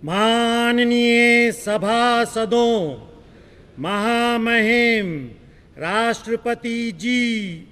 माननीय सभासदों, महामहिम राष्ट्रपति जी,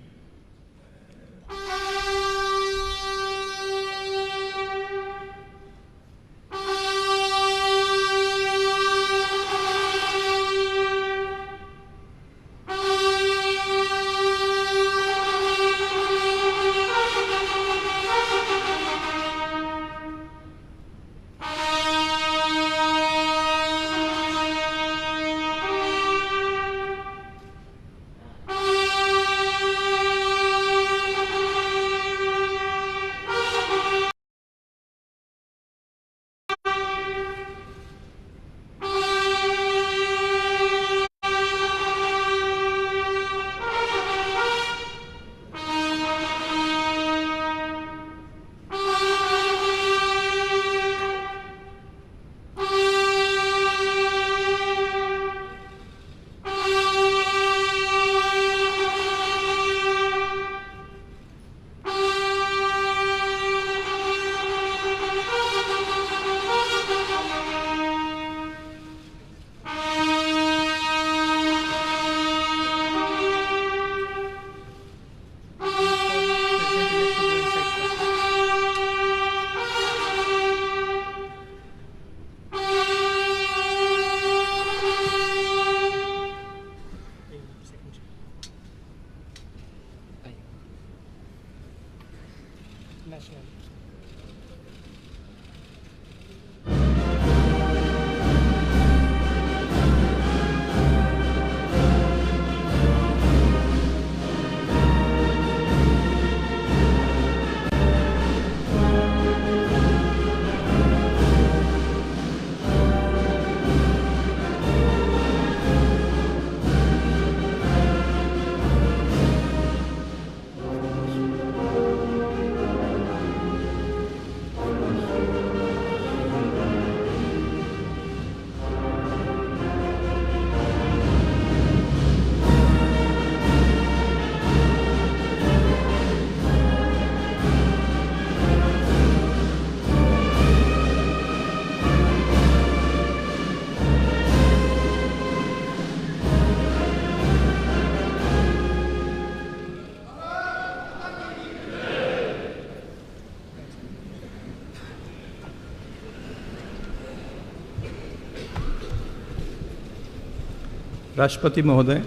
राष्ट्रपति महोदय,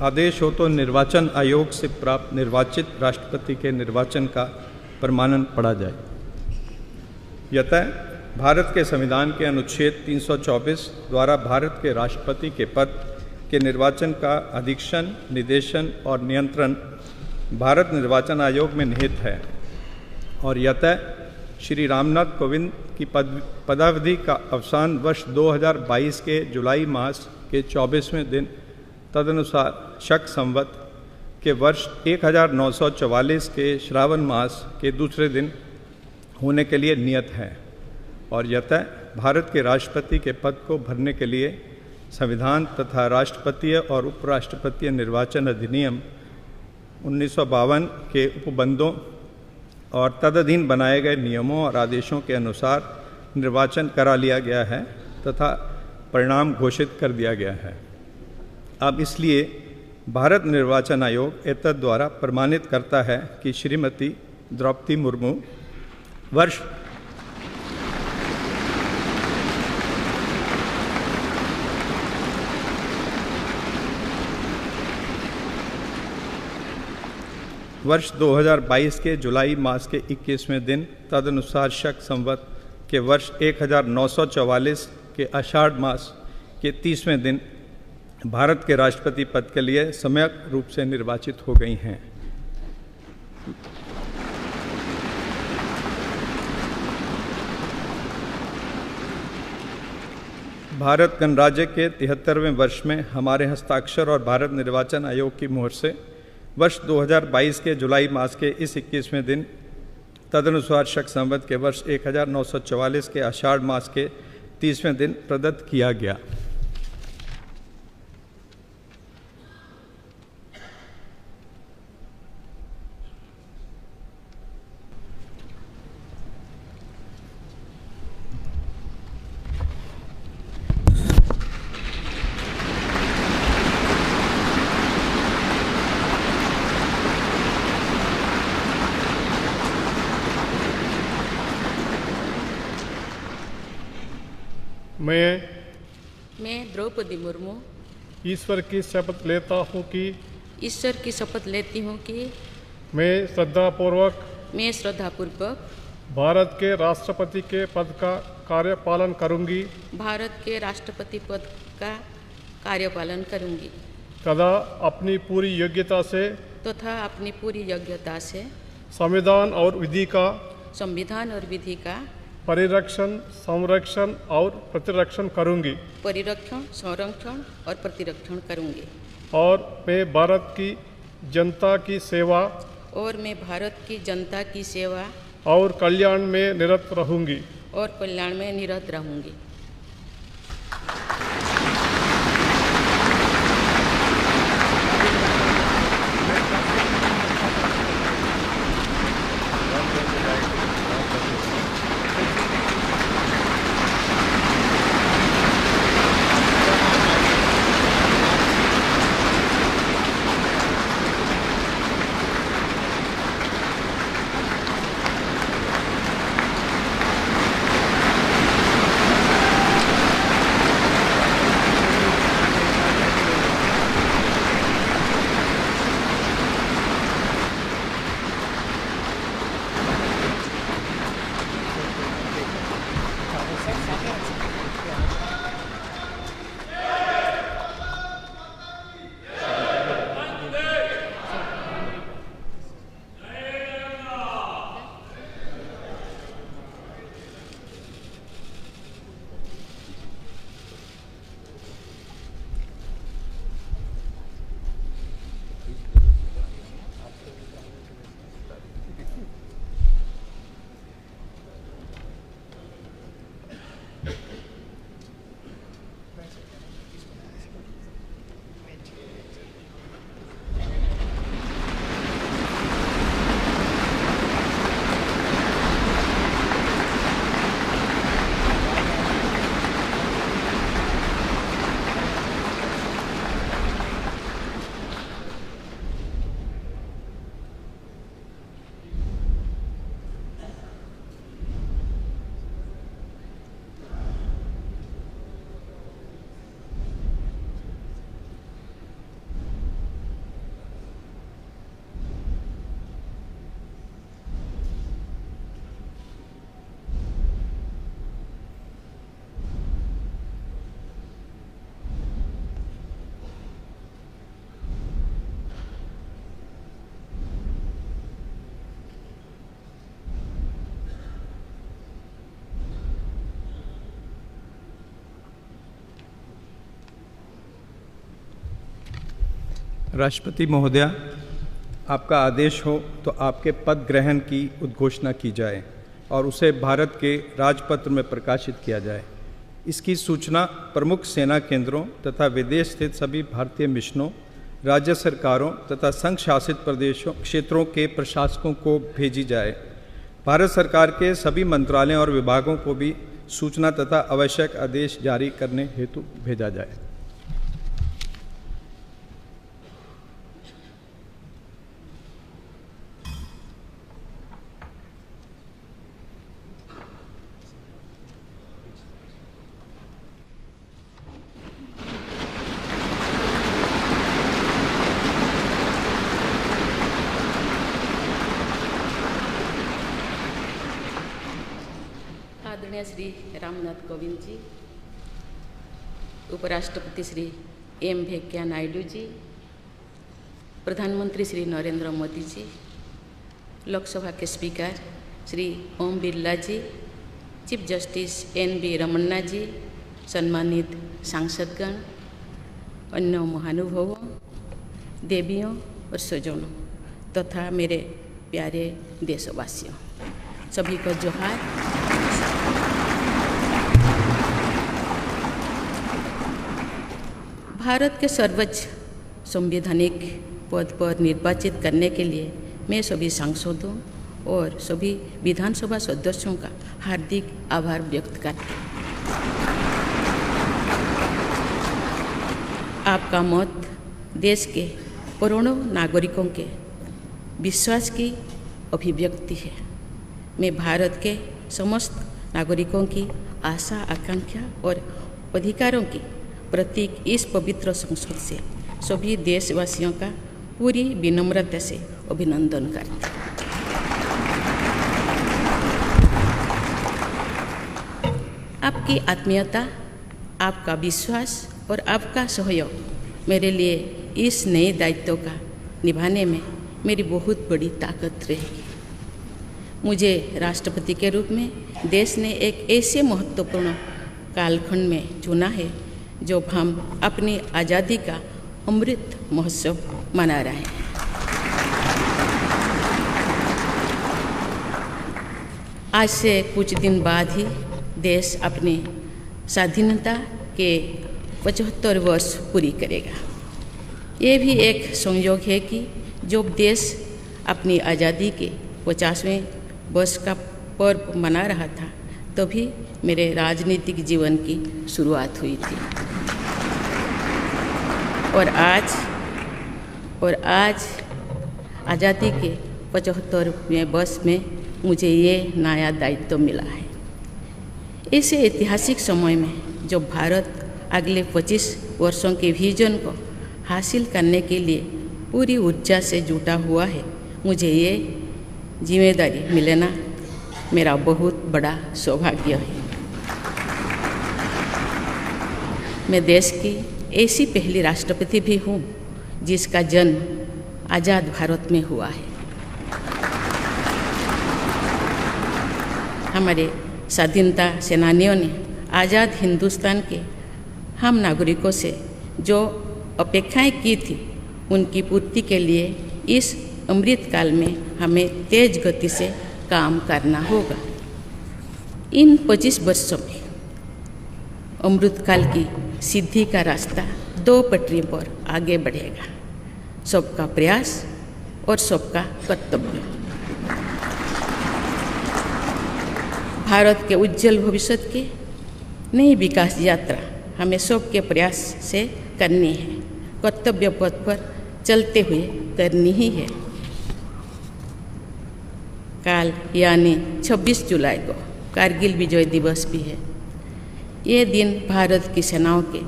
आदेश हो तो निर्वाचन आयोग से प्राप्त निर्वाचित राष्ट्रपति के निर्वाचन का प्रमाणन पढ़ा जाए। यतः भारत के संविधान के अनुच्छेद 324 द्वारा भारत के राष्ट्रपति के पद के निर्वाचन का अधीक्षण, निर्देशन और नियंत्रण भारत निर्वाचन आयोग में निहित है और यतः श्री रामनाथ कोविंद की पदावधि का अवसान वर्ष 2022 के जुलाई मास के 24वें दिन तदनुसार शक संवत के वर्ष 1944 के श्रावण मास के दूसरे दिन होने के लिए नियत है और यतः भारत के राष्ट्रपति के पद को भरने के लिए संविधान तथा राष्ट्रपतीय और उपराष्ट्रपतीय निर्वाचन अधिनियम 1952 के उपबंधों और तदधीन बनाए गए नियमों और आदेशों के अनुसार निर्वाचन करा लिया गया है तथा परिणाम घोषित कर दिया गया है। अब इसलिए भारत निर्वाचन आयोग एतद द्वारा प्रमाणित करता है कि श्रीमती द्रौपदी मुर्मू वर्ष 2022 के जुलाई मास के 21वें दिन तदनुसार शक संवत के वर्ष 1944 के आषाढ़ मास के 30वें दिन भारत के राष्ट्रपति पद के लिए सम्यक रूप से निर्वाचित हो गई हैं। भारत गणराज्य के 73वें वर्ष में हमारे हस्ताक्षर और भारत निर्वाचन आयोग की मोहर से वर्ष 2022 के जुलाई मास के इस 21वें दिन तदनुसार शक संवत के वर्ष 1944 के आषाढ़ मास के 30वें दिन प्रदत्त किया गया। मैं द्रौपदी मुर्मू ईश्वर की शपथ लेता हूँ कि ईश्वर की शपथ लेती हूँ कि मैं श्रद्धापूर्वक भारत के राष्ट्रपति के पद का कार्यपालन करूँगी भारत के राष्ट्रपति पद का कार्यपालन करूँगी तथा अपनी पूरी योग्यता से संविधान और विधि का परिरक्षण, संरक्षण और प्रतिरक्षण करूँगी और मैं भारत की जनता की सेवा और कल्याण में निरत रहूँगी। राष्ट्रपति महोदया, आपका आदेश हो तो आपके पद ग्रहण की उद्घोषणा की जाए और उसे भारत के राजपत्र में प्रकाशित किया जाए। इसकी सूचना प्रमुख सेना केंद्रों तथा विदेश स्थित सभी भारतीय मिशनों, राज्य सरकारों तथा संघ शासित प्रदेशों क्षेत्रों के प्रशासकों को भेजी जाए। भारत सरकार के सभी मंत्रालयों और विभागों को भी सूचना तथा आवश्यक आदेश जारी करने हेतु भेजा जाए। आदरणीय श्री रामनाथ कोविंद जी, उपराष्ट्रपति श्री एम वेंकैया नायडू जी, प्रधानमंत्री श्री नरेंद्र मोदी जी, लोकसभा के स्पीकर श्री ओम बिरला जी, चीफ जस्टिस एन.वी. रमन्ना जी, सम्मानित सांसदगण, अन्य महानुभावों, देवियों और स्वजनों तथा मेरे प्यारे देशवासियों, सभी को जोहार। भारत के सर्वोच्च संवैधानिक पद पर निर्वाचित करने के लिए मैं सभी सांसदों और सभी विधानसभा सदस्यों का हार्दिक आभार व्यक्त करती हूँ। आपका मत देश के करोड़ों नागरिकों के विश्वास की अभिव्यक्ति है। मैं भारत के समस्त नागरिकों की आशा, आकांक्षा और अधिकारों की प्रतीक इस पवित्र संसद से सभी देशवासियों का पूरी विनम्रता से अभिनंदन करते हैं। आपकी आत्मीयता, आपका विश्वास और आपका सहयोग मेरे लिए इस नए दायित्व का निभाने में मेरी बहुत बड़ी ताकत रहेगी। मुझे राष्ट्रपति के रूप में देश ने एक ऐसे महत्वपूर्ण कालखंड में चुना है जब हम अपनी आज़ादी का अमृत महोत्सव मना रहे हैं। आज से कुछ दिन बाद ही देश अपनी स्वाधीनता के 75 वर्ष पूरी करेगा। ये भी एक संयोग है कि जब देश अपनी आज़ादी के 50वें वर्ष का पर्व मना रहा था तभी मेरे राजनीतिक जीवन की शुरुआत हुई थी। और आज आज़ादी के 75वें वर्ष में मुझे ये नया दायित्व मिला है। ऐसे ऐतिहासिक समय में जब भारत अगले 25 वर्षों के विजन को हासिल करने के लिए पूरी ऊर्जा से जुटा हुआ है, मुझे ये जिम्मेदारी मिलना मेरा बहुत बड़ा सौभाग्य है। मैं देश की ऐसी पहली राष्ट्रपति भी हूँ जिसका जन्म आज़ाद भारत में हुआ है। हमारे स्वाधीनता सेनानियों ने आज़ाद हिंदुस्तान के हम नागरिकों से जो अपेक्षाएं की थी उनकी पूर्ति के लिए इस अमृत काल में हमें तेज गति से काम करना होगा। इन 25 वर्षों में अमृत काल की सिद्धि का रास्ता 2 पटरी पर आगे बढ़ेगा, सबका प्रयास और सबका कर्तव्य। भारत के उज्जवल भविष्य की नई विकास यात्रा हमें सबके प्रयास से करनी है, कर्तव्य पथ पर चलते हुए करनी ही है। कल यानी 26 जुलाई को कारगिल विजय दिवस भी है। ये दिन भारत की सेनाओं के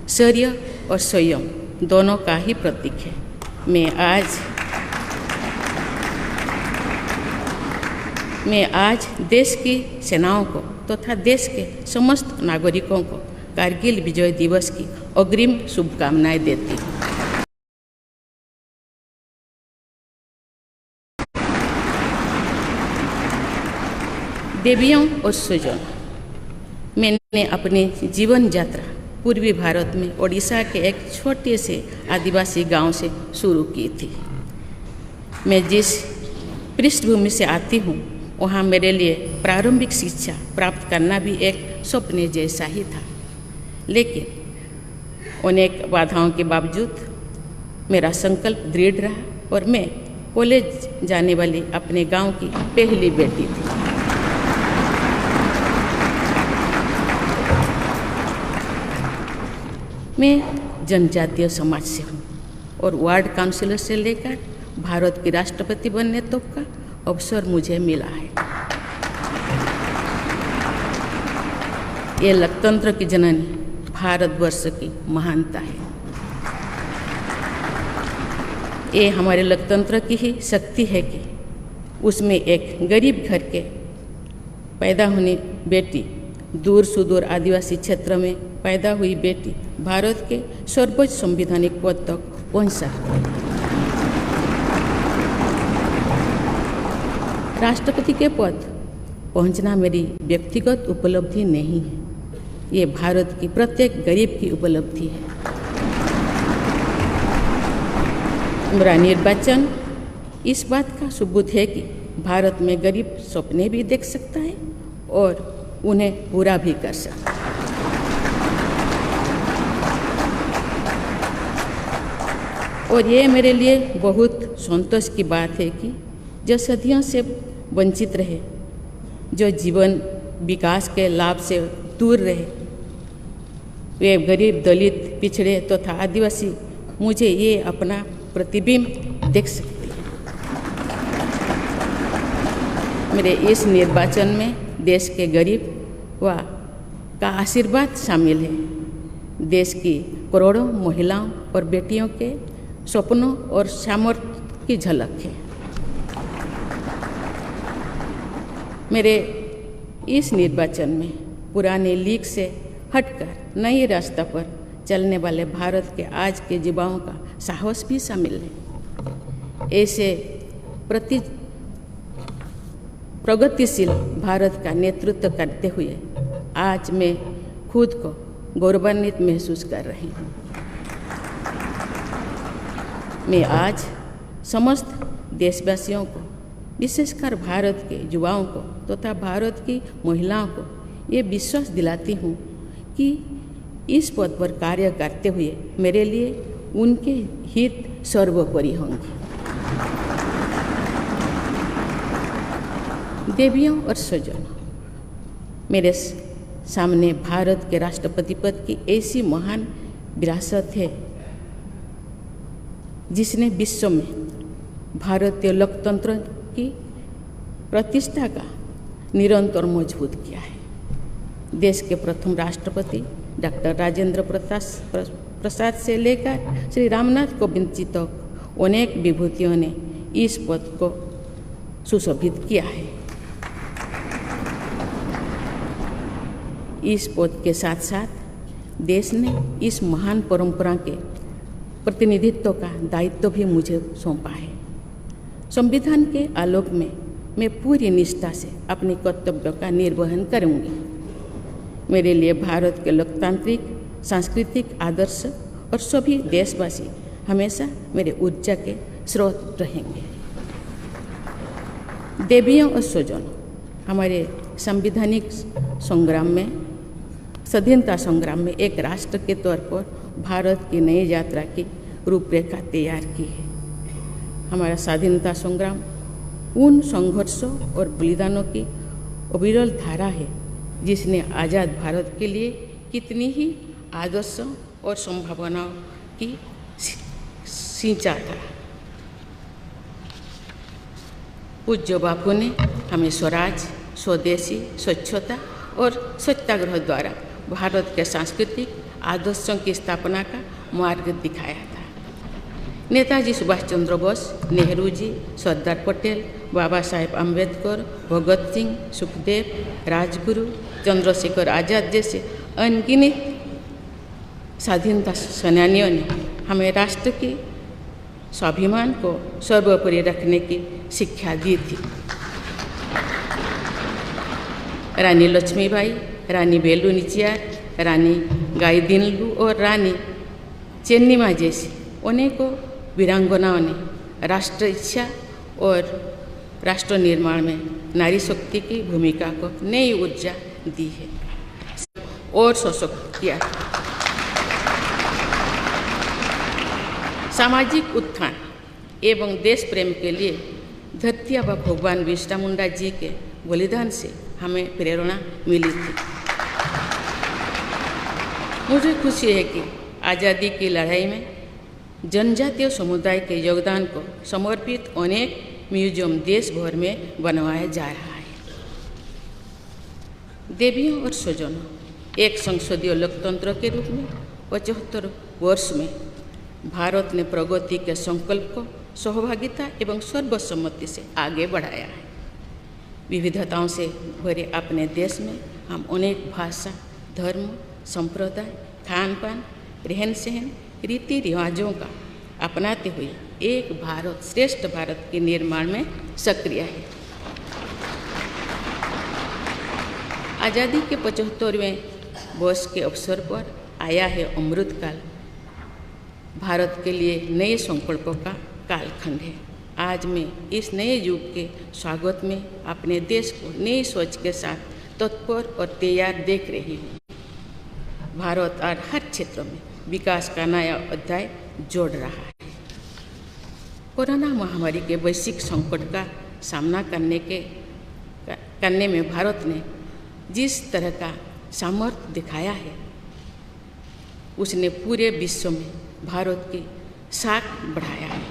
शौर्य और संयम दोनों का ही प्रतीक है। मैं आज देश की सेनाओं को तथा देश के समस्त नागरिकों को कारगिल विजय दिवस की अग्रिम शुभकामनाएं देती हूँ। देवियों और स्वजनों, मैंने अपनी जीवन यात्रा पूर्वी भारत में ओडिशा के एक छोटे से आदिवासी गांव से शुरू की थी। मैं जिस पृष्ठभूमि से आती हूँ वहाँ मेरे लिए प्रारंभिक शिक्षा प्राप्त करना भी एक सपने जैसा ही था, लेकिन अनेक बाधाओं के बावजूद मेरा संकल्प दृढ़ रहा और मैं कॉलेज जाने वाली अपने गांव की पहली बेटी थी। मैं जनजातीय समाज से हूँ और वार्ड काउंसिलर से लेकर भारत की राष्ट्रपति बनने तक का अवसर मुझे मिला है। ये लोकतंत्र की जननी भारतवर्ष की महानता है। ये हमारे लोकतंत्र की ही शक्ति है कि उसमें एक गरीब घर के पैदा होने बेटी, दूर सुदूर आदिवासी क्षेत्र में पैदा हुई बेटी भारत के सर्वोच्च संवैधानिक पद तक पहुँच सकती है। राष्ट्रपति के पद पहुंचना मेरी व्यक्तिगत उपलब्धि नहीं है, ये भारत की प्रत्येक गरीब की उपलब्धि है। मेरा निर्वाचन इस बात का सबूत है कि भारत में गरीब सपने भी देख सकता है और उन्हें पूरा भी कर सकता है। और ये मेरे लिए बहुत संतोष की बात है कि जो सदियों से वंचित रहे, जो जीवन विकास के लाभ से दूर रहे, वे गरीब, दलित, पिछड़े तथा आदिवासी मुझे ये अपना प्रतिबिंब देख सकते हैं। मेरे इस निर्वाचन में देश के गरीब व का आशीर्वाद शामिल है। देश की करोड़ों महिलाओं और बेटियों के सपनों और सामर्थ्य की झलक है। मेरे इस निर्वाचन में पुराने लीग से हटकर नए रास्ते पर चलने वाले भारत के आज के युवाओं का साहस भी शामिल है। ऐसे प्रगतिशील भारत का नेतृत्व करते हुए आज मैं खुद को गौरवान्वित महसूस कर रही हूँ। मैं आज समस्त देशवासियों को, विशेषकर भारत के युवाओं को तथा भारत की महिलाओं को ये विश्वास दिलाती हूँ कि इस पद पर कार्य करते हुए मेरे लिए उनके हित सर्वोपरि होंगे। देवियों और स्वजनों, मेरे सामने भारत के राष्ट्रपति पद की ऐसी महान विरासत है जिसने विश्व में भारतीय लोकतंत्र की प्रतिष्ठा का निरंतर मजबूत किया है। देश के प्रथम राष्ट्रपति डॉक्टर राजेंद्र प्रसाद से लेकर श्री रामनाथ कोविंद जी तक अनेक विभूतियों ने इस पद को सुशोभित किया है। इस पद के साथ साथ देश ने इस महान परंपरा के प्रतिनिधित्व का दायित्व भी मुझे सौंपा है। संविधान के आलोक में मैं पूरी निष्ठा से अपने कर्तव्यों का निर्वहन करूंगी। मेरे लिए भारत के लोकतांत्रिक सांस्कृतिक आदर्श और सभी देशवासी हमेशा मेरे ऊर्जा के स्रोत रहेंगे। देवियों और स्वजनों, हमारे संवैधानिक संग्राम में, स्वाधीनता संग्राम में एक राष्ट्र के तौर पर भारत की नई यात्रा की रूपरेखा तैयार की है। हमारा स्वाधीनता संग्राम उन संघर्षों और बलिदानों की अविरल धारा है जिसने आज़ाद भारत के लिए कितनी ही आदर्शों और संभावनाओं की सिंचा था। पूज्य बापू ने हमें स्वराज, स्वदेशी, स्वच्छता और सत्याग्रह द्वारा भारत के सांस्कृतिक आदर्शों की स्थापना का मार्ग दिखाया था। नेताजी सुभाष चंद्र बोस, नेहरू जी, सरदार पटेल, बाबा साहेब अम्बेडकर, भगत सिंह, सुखदेव, राजगुरु, चंद्रशेखर आज़ाद जैसे अनगिनत स्वाधीनता सेनानियों ने हमें राष्ट्र की स्वाभिमान को सर्वोपरि रखने की शिक्षा दी थी। रानी लक्ष्मीबाई, रानी वेलु नाचियार, रानी गाईदिन्लु और रानी चेन्निमा जैसी अनेकों वीरांगनाओं ने राष्ट्र इच्छा और राष्ट्र निर्माण में नारी शक्ति की भूमिका को नई ऊर्जा दी है और सशक्त किया। सामाजिक उत्थान एवं देश प्रेम के लिए धरती आबा भगवान बिरसा मुंडा जी के बलिदान से हमें प्रेरणा मिली थी। मुझे खुशी है कि आज़ादी की लड़ाई में जनजातीय समुदाय के योगदान को समर्पित अनेक म्यूजियम देश भर में बनवाया जा रहा है। देवियों और स्वजनों, एक संसदीय लोकतंत्र के रूप में 75 वर्ष में भारत ने प्रगति के संकल्प को सहभागिता एवं सर्वसम्मति से आगे बढ़ाया है। विविधताओं से भरे अपने देश में हम अनेक भाषा, धर्म, संप्रदाय, खान पान, रहन सहन, रीति रिवाजों का अपनाते हुए एक भारत श्रेष्ठ भारत के निर्माण में सक्रिय है। आज़ादी के 75वें वर्ष के अवसर पर आया है अमृतकाल। भारत के लिए नए संकल्पों का कालखंड है। आज मैं इस नए युग के स्वागत में अपने देश को नई सोच के साथ तत्पर और तैयार देख रही हूँ। भारत और हर क्षेत्र में विकास का नया अध्याय जोड़ रहा है। कोरोना महामारी के वैश्विक संकट का सामना करने में भारत ने जिस तरह का सामर्थ्य दिखाया है, उसने पूरे विश्व में भारत की साख बढ़ाया है।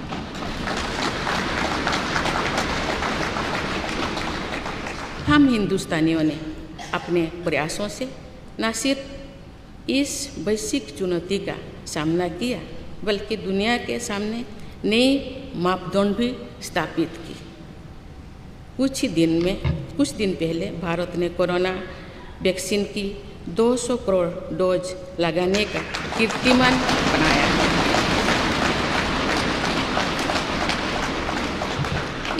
हम हिंदुस्तानियों ने अपने प्रयासों से न सिर्फ इस वैश्विक चुनौती का सामना किया, बल्कि दुनिया के सामने नए मापदंड भी स्थापित की। कुछ दिन पहले भारत ने कोरोना वैक्सीन की 200 करोड़ डोज लगाने का कीर्तिमान बनाया है।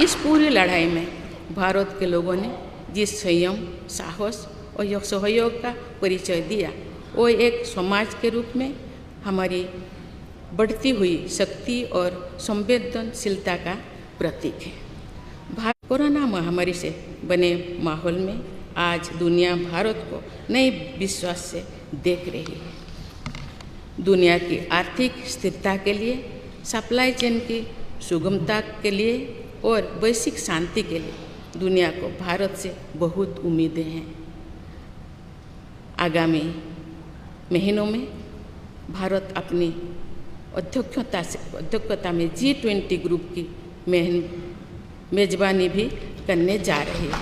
इस पूरी लड़ाई में भारत के लोगों ने जिस संयम, साहस और सहयोग का परिचय दिया, वो एक समाज के रूप में हमारी बढ़ती हुई शक्ति और संवेदनशीलता का प्रतीक है। कोरोना महामारी से बने माहौल में आज दुनिया भारत को नए विश्वास से देख रही है। दुनिया की आर्थिक स्थिरता के लिए, सप्लाई चेन की सुगमता के लिए और वैश्विक शांति के लिए दुनिया को भारत से बहुत उम्मीदें हैं। आगामी महीनों में भारत अपनी अध्यक्षता में G20 ग्रुप की मेजबानी भी करने जा रही है।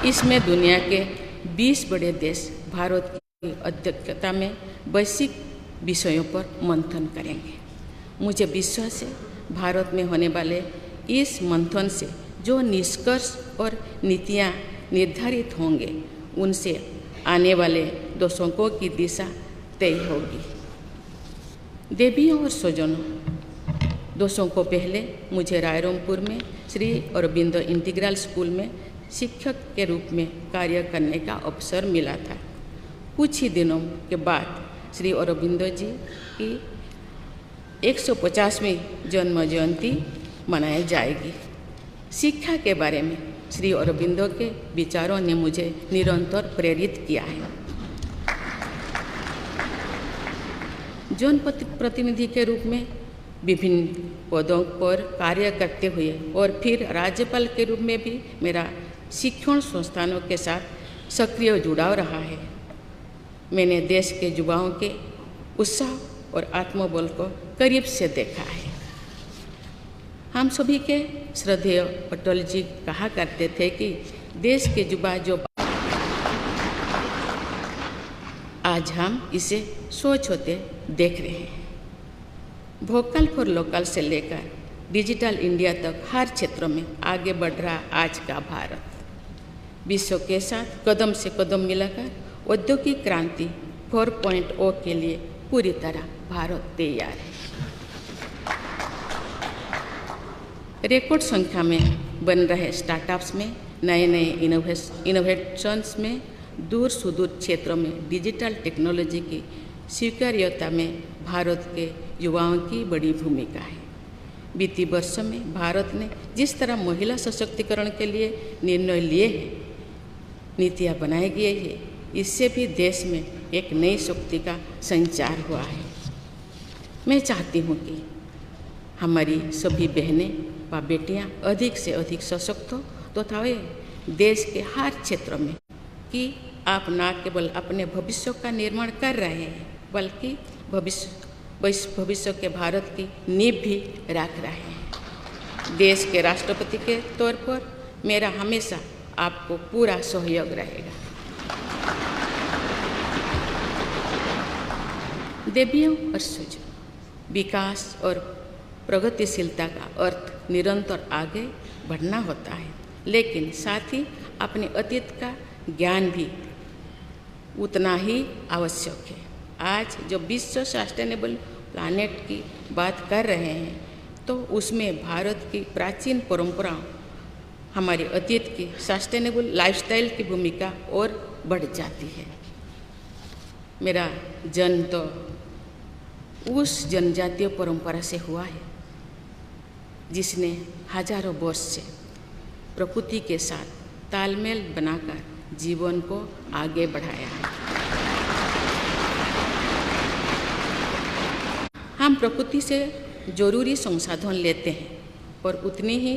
इसमें दुनिया के 20 बड़े देश भारत की अध्यक्षता में वैश्विक विषयों पर मंथन करेंगे। मुझे विश्वास है भारत में होने वाले इस मंथन से जो निष्कर्ष और नीतियाँ निर्धारित होंगे, उनसे आने वाले दशकों की दिशा तय होगी। देवियों और स्वजनों, दशकों पहले मुझे रायरंगपुर में श्री अरबिंदो इंटीग्रल स्कूल में शिक्षक के रूप में कार्य करने का अवसर मिला था। कुछ ही दिनों के बाद श्री अरबिंदो जी की 150वीं जन्म जयंती मनाई जाएगी। शिक्षा के बारे में श्री अरबिंदो के विचारों ने मुझे निरंतर प्रेरित किया है। जन प्रतिनिधि के रूप में विभिन्न पदों पर कार्य करते हुए और फिर राज्यपाल के रूप में भी मेरा शिक्षण संस्थानों के साथ सक्रिय जुड़ाव रहा है। मैंने देश के युवाओं के उत्साह और आत्मबल को करीब से देखा है। हम सभी के श्रद्धेय अटल जी कहा करते थे कि देश के युवा जो आज हम इसे सोच होते देख रहे हैं। वोकल फॉर लोकल से लेकर डिजिटल इंडिया तक हर क्षेत्र में आगे बढ़ रहा आज का भारत विश्व के साथ कदम से कदम मिलाकर औद्योगिक क्रांति 4.0 के लिए पूरी तरह भारत तैयार है। रिकॉर्ड संख्या में बन रहे स्टार्टअप्स में नए इनोवेशंस में दूर सुदूर क्षेत्रों में डिजिटल टेक्नोलॉजी की स्वीकार्यता में भारत के युवाओं की बड़ी भूमिका है। बीती वर्षों में भारत ने जिस तरह महिला सशक्तिकरण के लिए निर्णय लिए हैं, नीतियाँ बनाई गई है, इससे भी देश में एक नई शक्ति का संचार हुआ है। मैं चाहती हूँ कि हमारी सभी बहनें व बेटियाँ अधिक से अधिक सशक्त हो तथा वे देश के हर क्षेत्र में कि आप न केवल अपने भविष्य का निर्माण कर रहे हैं, बल्कि भविष्य के भारत की नींव भी रख रहे हैं। देश के राष्ट्रपति के तौर पर मेरा हमेशा आपको पूरा सहयोग रहेगा। देवियों और स्वजनों, विकास और प्रगतिशीलता का अर्थ निरंतर आगे बढ़ना होता है, लेकिन साथ ही अपने अतीत का ज्ञान भी उतना ही आवश्यक है। आज जब विश्व सस्टेनेबल प्लानेट की बात कर रहे हैं, तो उसमें भारत की प्राचीन परंपराओं, हमारे अतीत की सस्टेनेबल लाइफस्टाइल की भूमिका और बढ़ जाती है। मेरा जन्म तो उस जनजातीय परंपरा से हुआ है जिसने हजारों वर्ष से प्रकृति के साथ तालमेल बनाकर जीवन को आगे बढ़ाया है। हम प्रकृति से जरूरी संसाधन लेते हैं और उतनी ही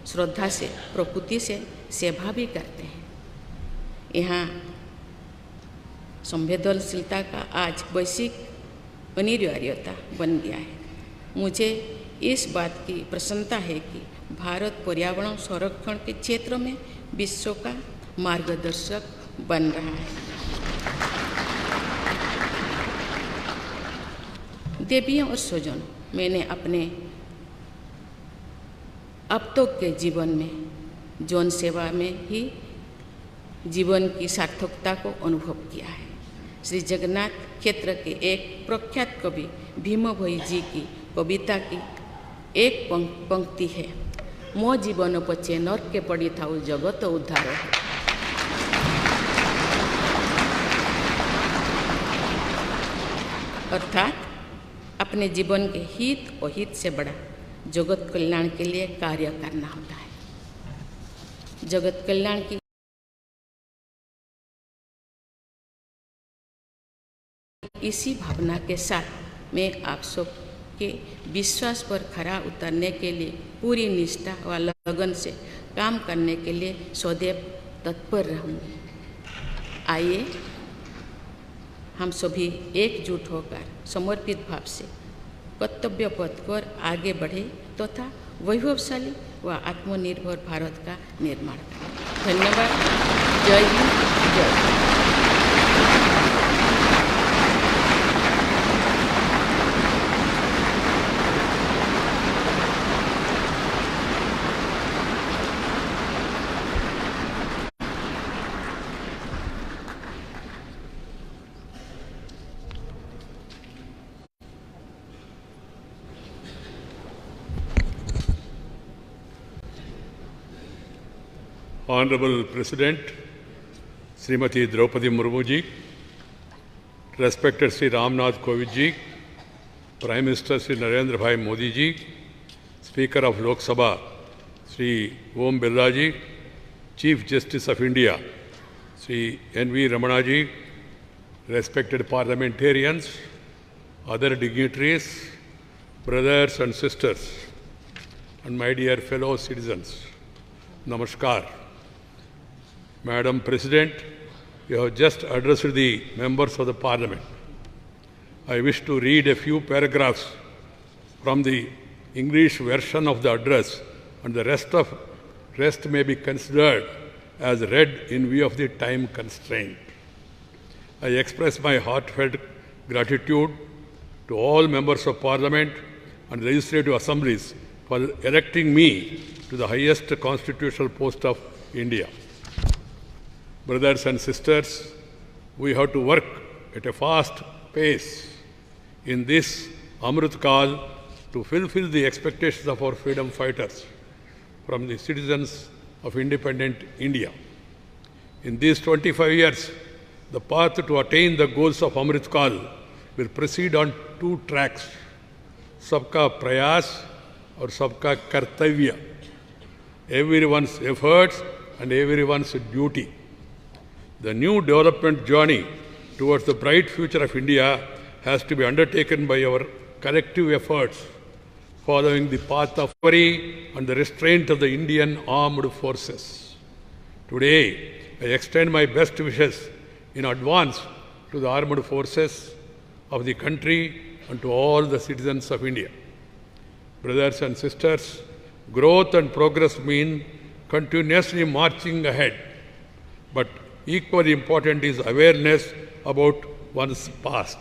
श्रद्धा से प्रकृति से सेवा भी करते हैं। यहाँ संवेदनशीलता का आज वैश्विक अनिवार्यता बन गया है। मुझे इस बात की प्रसन्नता है कि भारत पर्यावरण संरक्षण के क्षेत्र में विश्व का मार्गदर्शक बन रहा है। देवियों और स्वजनों, मैंने अपने अब तक के जीवन में जौन सेवा में ही जीवन की सार्थकता को अनुभव किया है। श्री जगन्नाथ क्षेत्र के एक प्रख्यात कवि भीम भोई जी की कविता की एक पंक्ति है, मो जीवन पछे नरके पड़ी थाउ जगत उद्धार है। अर्थात अपने जीवन के हित और हित से बड़ा जगत कल्याण के लिए कार्य करना होता है। जगत कल्याण की इसी भावना के साथ मैं आप सब के विश्वास पर खरा उतरने के लिए पूरी निष्ठा व लगन से काम करने के लिए सदैव तत्पर रहूँगी। आइए हम सभी एकजुट होकर समर्पित भाव से कर्तव्य पथ पर आगे बढ़े तथा वैभवशाली व आत्मनिर्भर भारत का निर्माण करें। धन्यवाद। जय हिंद, जय Bharat. Honorable President, Srimati Draupadi Murmu ji, respected Sri Ramnath Kovind ji, Prime Minister Sri Narendra Bhai Modi ji, Speaker of Lok Sabha Sri Om Birla ji, Chief Justice of India Sri N.V. Ramana ji, respected parliamentarians, other dignitaries, brothers and sisters, and my dear fellow citizens, Namaskar. Madam President, you have just addressed the members of the Parliament. I wish to read a few paragraphs from the English version of the address, and the rest may be considered as read in view of the time constraint. I express my heartfelt gratitude to all members of Parliament and legislative assemblies for electing me to the highest constitutional post of India. Brothers and sisters, we have to work at a fast pace in this Amrit Kal to fulfill the expectations of our freedom fighters from the citizens of independent India. In these 25 years, the path to attain the goals of Amrit Kal will proceed on two tracks, Sabka Prayas or Sabka Kartavya, everyone's efforts and everyone's duty. The new development journey towards the bright future of India has to be undertaken by our collective efforts, following the path of worry and the restraint of the Indian armed forces. Today, I extend my best wishes in advance to the armed forces of the country and to all the citizens of India. Brothers and sisters, growth and progress mean continuously marching ahead, but equally important is awareness about one's past.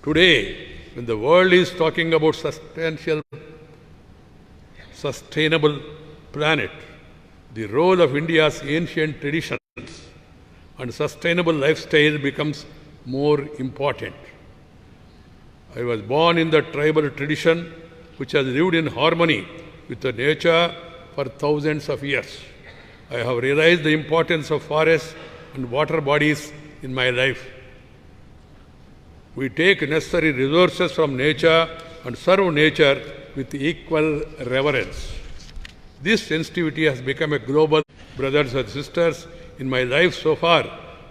Today, when the world is talking about sustainable planet, the role of India's ancient traditions and sustainable lifestyle becomes more important. I was born in the tribal tradition which has lived in harmony with the nature for thousands of years. I have realized the importance of forests and water bodies in my life. We take necessary resources from nature and serve nature with equal reverence. This sensitivity has become a global. Brothers and sisters, in my life so far,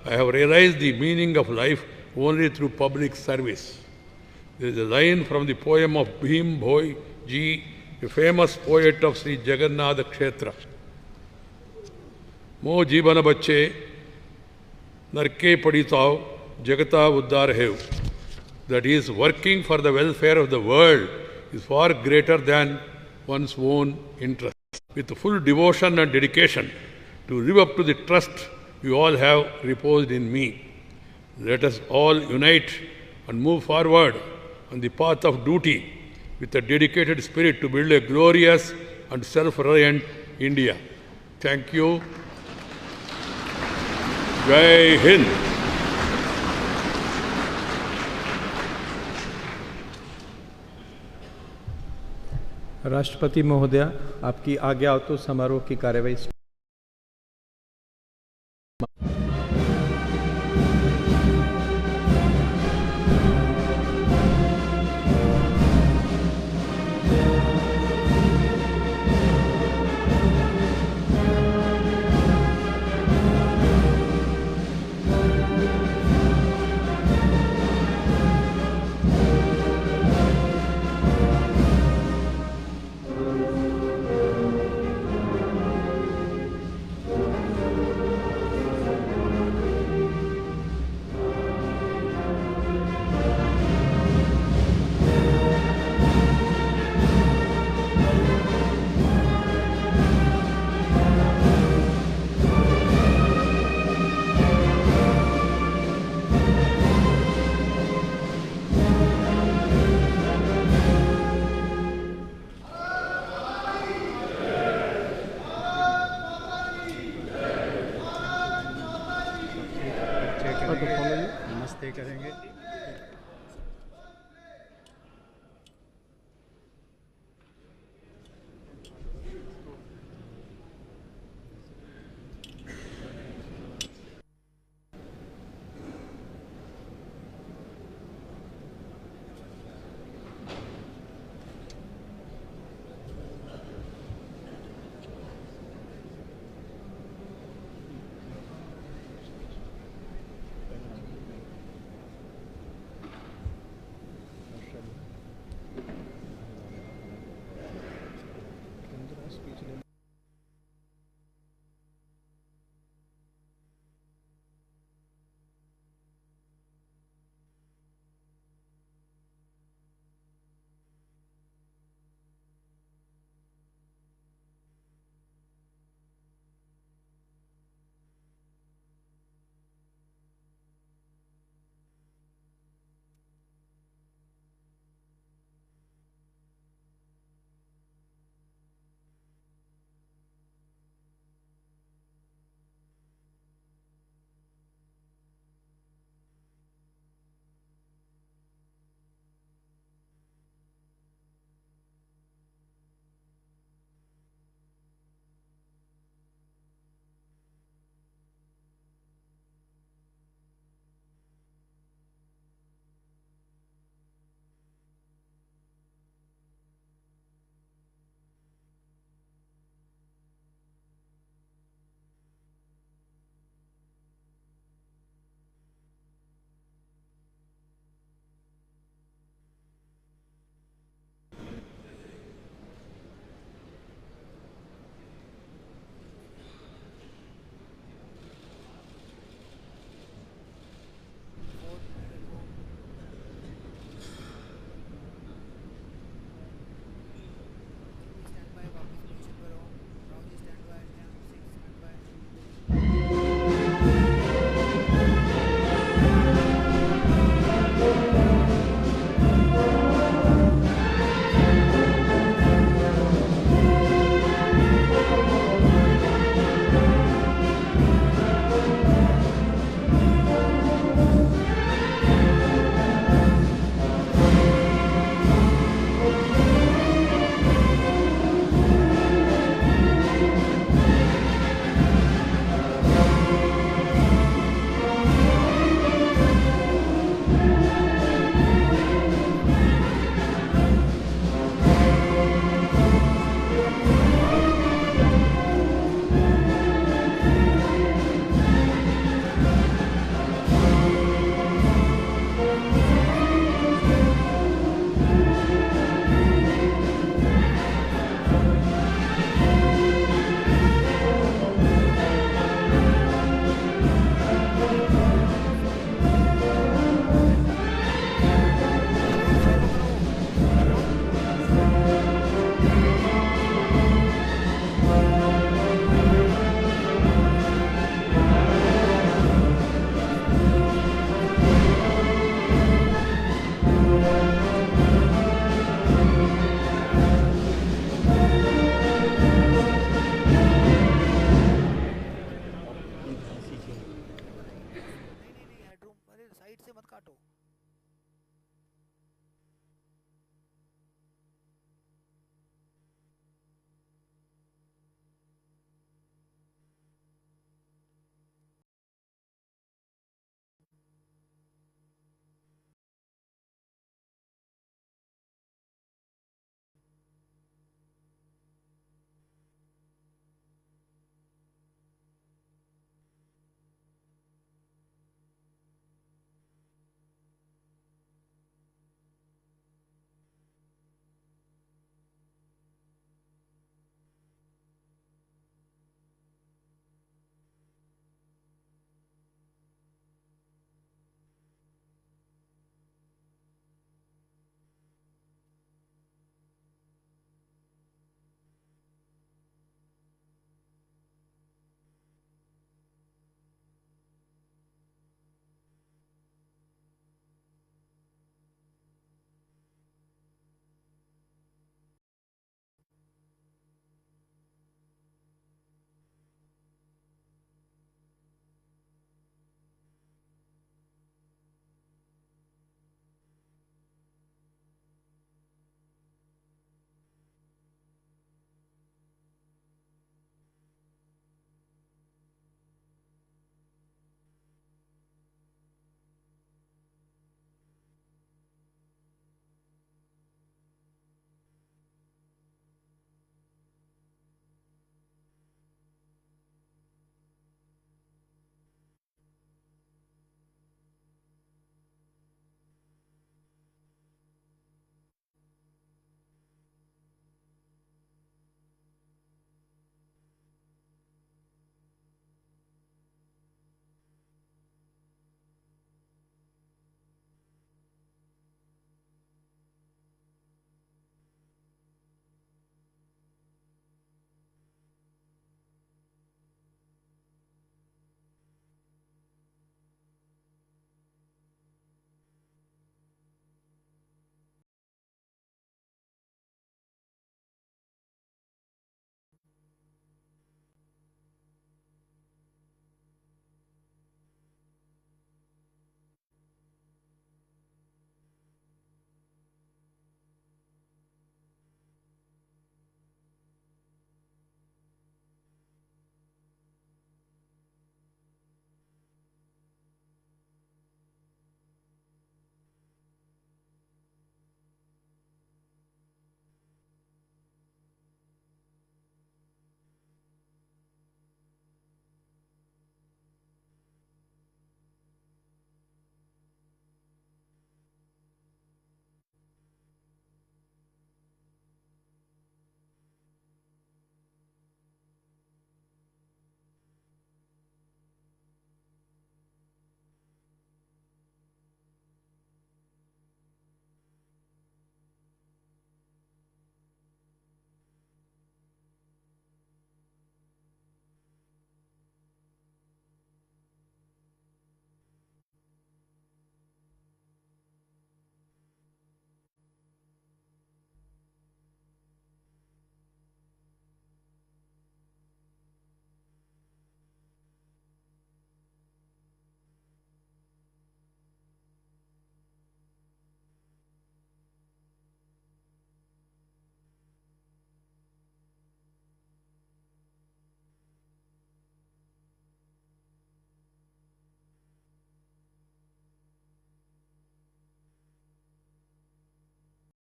I have realized the meaning of life only through public service. There is a line from the poem of Bhim Bhoi Ji, a famous poet of Sri Jagannath Kshetra. Mo jibana bacche, narke paditav, jagata uddar hev. That is, working for the welfare of the world is far greater than one's own interest. with full devotion and dedication to live up to the trust you all have reposed in me. Let us all unite and move forward on the path of duty with a dedicated spirit to build a glorious and self-reliant India. Thank you. Jai Hind. राष्ट्रपति महोदया, आपकी आज्ञा हो तो समारोह की कार्यवाही नमस्ते करेंगे। साइड से मत काटो।